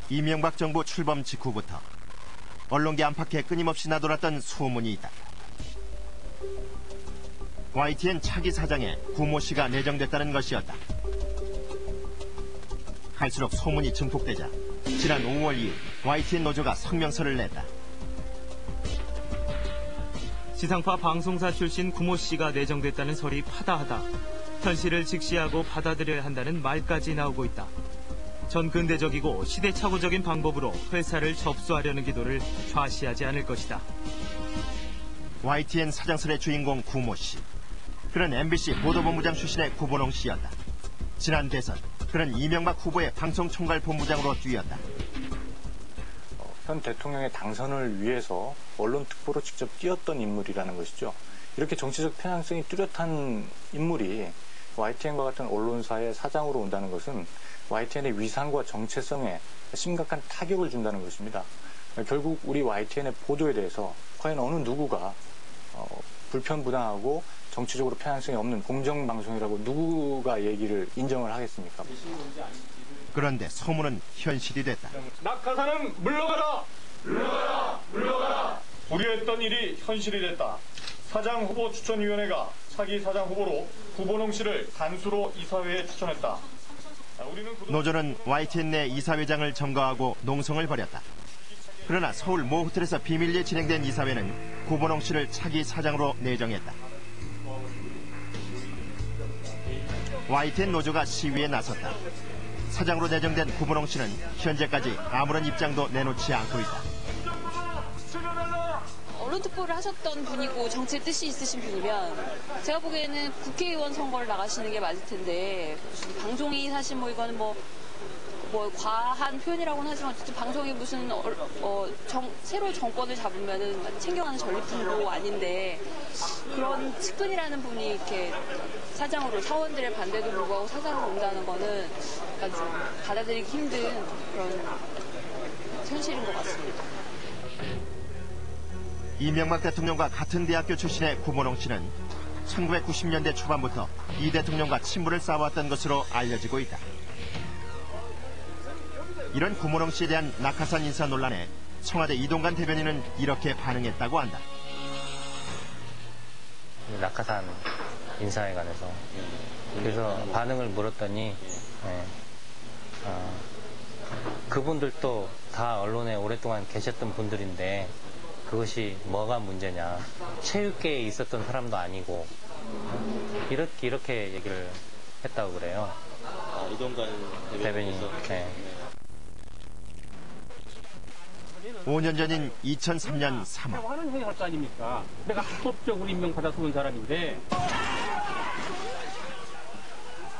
이명박 정부 출범 직후부터 언론계 안팎에 끊임없이 나돌았던 소문이 있다. YTN 차기 사장에 구모 씨가 내정됐다는 것이었다. 갈수록 소문이 증폭되자 지난 5월 2일 YTN 노조가 성명서를 냈다. 지상파 방송사 출신 구모 씨가 내정됐다는 설이 파다하다. 현실을 직시하고 받아들여야 한다는 말까지 나오고 있다. 전 근대적이고 시대착오적인 방법으로 회사를 접수하려는 기도를 좌시하지 않을 것이다. YTN 사장설의 주인공 구모 씨. 그는 MBC 보도본부장 출신의 구본홍 씨였다. 지난 대선 그는 이명박 후보의 방송총괄본부장으로 뛰었다. 현 대통령의 당선을 위해서 언론특보로 직접 뛰었던 인물이라는 것이죠. 이렇게 정치적 편향성이 뚜렷한 인물이 YTN과 같은 언론사의 사장으로 온다는 것은 YTN의 위상과 정체성에 심각한 타격을 준다는 것입니다. 결국 우리 YTN의 보도에 대해서 과연 어느 누구가 불편부당하고 정치적으로 편향성이 없는 공정방송이라고 누구가 얘기를 인정을 하겠습니까? 그런데 소문은 현실이 됐다. 낙하산은 물러가라! 물러가라! 물러가라! 우려했던 일이 현실이 됐다. 사장 후보 추천위원회가 차기 사장 후보로 구본홍 씨를 간수로 이사회에 추천했다. 노조는 YTN 내 이사회장을 점거하고 농성을 벌였다. 그러나 서울 모 호텔에서 비밀리에 진행된 이사회는 구본홍 씨를 차기 사장으로 내정했다. YTN 노조가 시위에 나섰다. 사장으로 내정된 구본홍 씨는 현재까지 아무런 입장도 내놓지 않고 있다. 언론특보를 하셨던 분이고 정치에 뜻이 있으신 분이면 제가 보기에는 국회의원 선거를 나가시는 게 맞을 텐데 무슨 방송이 사실 뭐 이거는 뭐 과한 표현이라고는 하지만 어쨌든 방송이 무슨 새로 정권을 잡으면은 챙겨가는 전리품도 아닌데 그런 측근이라는 분이 이렇게 사장으로 사원들의 반대도 불구하고 사장으로 온다는 거는 약간 좀 받아들이기 힘든 그런 현실인 것 같습니다. 이명박 대통령과 같은 대학교 출신의 구본홍 씨는 1990년대 초반부터 이 대통령과 친분을 쌓아왔던 것으로 알려지고 있다. 이런 구본홍 씨에 대한 낙하산 인사 논란에 청와대 이동관 대변인은 이렇게 반응했다고 한다. 낙하산 인사에 관해서 그래서 반응을 물었더니 그분들도 다 언론에 오랫동안 계셨던 분들인데 그것이 뭐가 문제냐. 체육계에 있었던 사람도 아니고 이렇게 얘기를 했다고 그래요. 이동관 대변인. 네. 5년 전인 2003년 3월. 하는 해야 할 거 아닙니까? 내가 합법적으로 임명받아서 온 사람인데.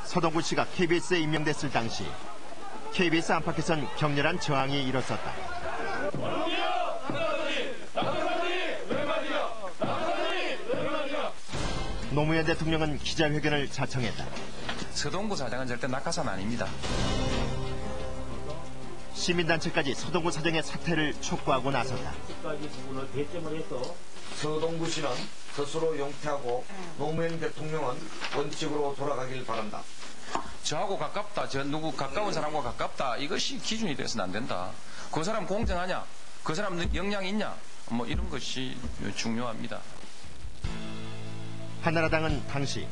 서동구 씨가 KBS에 임명됐을 당시 KBS 안팎에선 격렬한 저항이 일었었다. 노무현 대통령은 기자회견을 자청했다. 서동구 사장은 절대 낙하산 아닙니다. 시민단체까지 서동구 사장의 사퇴를 촉구하고 나섰다. 서동구 씨는 스스로 용퇴하고 노무현 대통령은 원칙으로 돌아가길 바란다. 저하고 가깝다, 저 누구 가까운 사람과 가깝다, 이것이 기준이 돼서는 안 된다. 그 사람 공정하냐, 그 사람 역량이 있냐, 뭐 이런 것이 중요합니다. 한나라당은 당시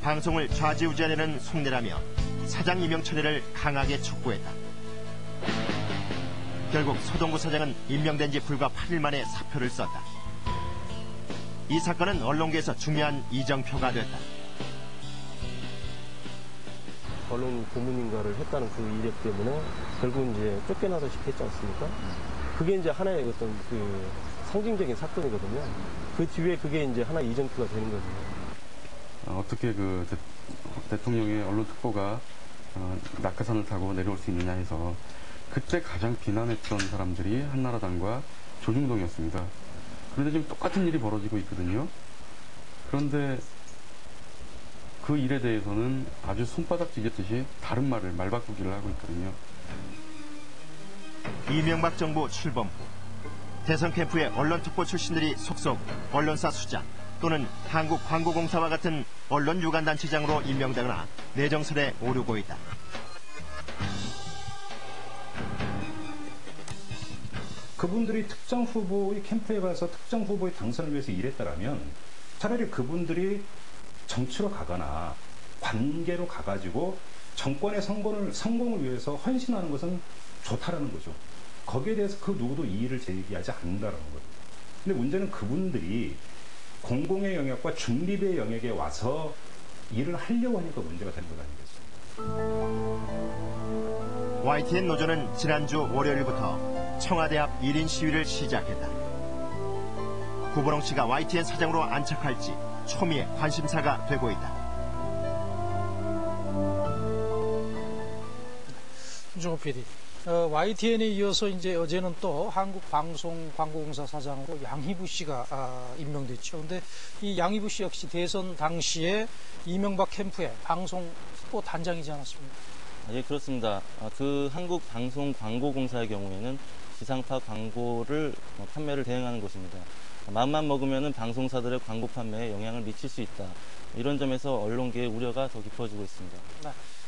방송을 좌지우지하려는 속내라며 사장 임명 처리를 강하게 촉구했다. 결국 서동구 사장은 임명된 지 불과 8일 만에 사표를 썼다. 이 사건은 언론계에서 중요한 이정표가 됐다. 언론 고문인가를 했다는 그 이력 때문에 결국 이제 쫓겨나다시피 했지 않습니까? 그게 이제 하나의 어떤 그 상징적인 사건이거든요. 그 뒤에 그게 이제 하나의 이정표가 되는 거죠. 어떻게 그 대통령의 언론특보가 낙하산을 타고 내려올 수 있느냐 해서 그때 가장 비난했던 사람들이 한나라당과 조중동이었습니다. 그런데 지금 똑같은 일이 벌어지고 있거든요. 그런데 그 일에 대해서는 아주 손바닥 뒤졌듯이 다른 말바꾸기를 하고 있거든요. 이명박 정부 출범 후 대선 캠프에 언론특보 출신들이 속속 언론사 수장 또는 한국광고공사와 같은 언론 유관단체장으로 임명되거나 내정설에 오르고 있다. 그분들이 특정 후보의 캠프에 가서 특정 후보의 당선을 위해서 일했다라면 차라리 그분들이 정치로 가거나 관계로 가가지고 정권의 성공을 위해서 헌신하는 것은 좋다라는 거죠. 거기에 대해서 그 누구도 이의를 제기하지 않는다라는 거죠. 근데 문제는 그분들이 공공의 영역과 중립의 영역에 와서 일을 하려고 하니까 문제가 되는 것 아니겠습니까? YTN 노조는 지난주 월요일부터 청와대 앞 1인 시위를 시작했다. 구보롱 씨가 YTN 사장으로 안착할지 초미의 관심사가 되고 있다. 김종호 PD. YTN에 이어서 이제 어제는 또 한국방송광고공사 사장으로 양희부 씨가 임명됐죠. 근데 이 양희부 씨 역시 대선 당시에 이명박 캠프의 방송 특보 단장이지 않았습니까? 예, 그렇습니다. 그 한국방송광고공사의 경우에는 지상파 광고를 판매를 대행하는 곳입니다. 마음만 먹으면 방송사들의 광고 판매에 영향을 미칠 수 있다. 이런 점에서 언론계의 우려가 더 깊어지고 있습니다.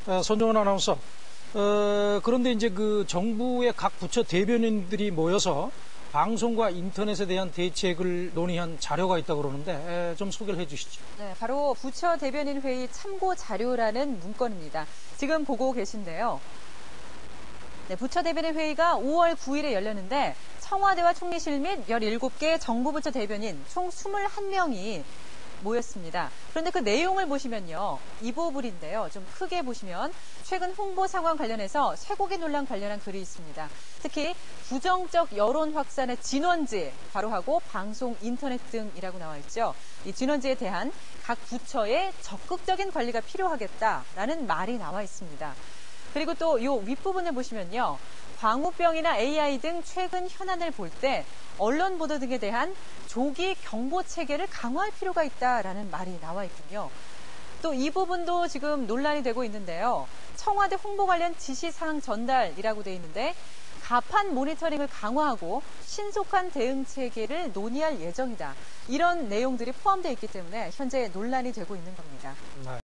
네. 손정은 아나운서. 그런데 이제 그 정부의 각 부처 대변인들이 모여서 방송과 인터넷에 대한 대책을 논의한 자료가 있다고 그러는데 좀 소개를 해 주시죠. 네, 바로 부처 대변인 회의 참고 자료라는 문건입니다. 지금 보고 계신데요. 네, 부처 대변인 회의가 5월 9일에 열렸는데 청와대와 총리실 및 17개 정부부처 대변인 총 21명이 모였습니다. 그런데 그 내용을 보시면요. 이 부분인데요. 좀 크게 보시면 최근 홍보 상황 관련해서 쇠고기 논란 관련한 글이 있습니다. 특히 부정적 여론 확산의 진원지 바로하고 방송, 인터넷 등이라고 나와 있죠. 이 진원지에 대한 각 부처의 적극적인 관리가 필요하겠다라는 말이 나와 있습니다. 그리고 또 이 윗부분을 보시면요. 광우병이나 AI 등 최근 현안을 볼 때 언론 보도 등에 대한 조기 경보 체계를 강화할 필요가 있다라는 말이 나와 있군요. 또 이 부분도 지금 논란이 되고 있는데요. 청와대 홍보 관련 지시사항 전달이라고 돼 있는데 가판 모니터링을 강화하고 신속한 대응 체계를 논의할 예정이다. 이런 내용들이 포함되어 있기 때문에 현재 논란이 되고 있는 겁니다.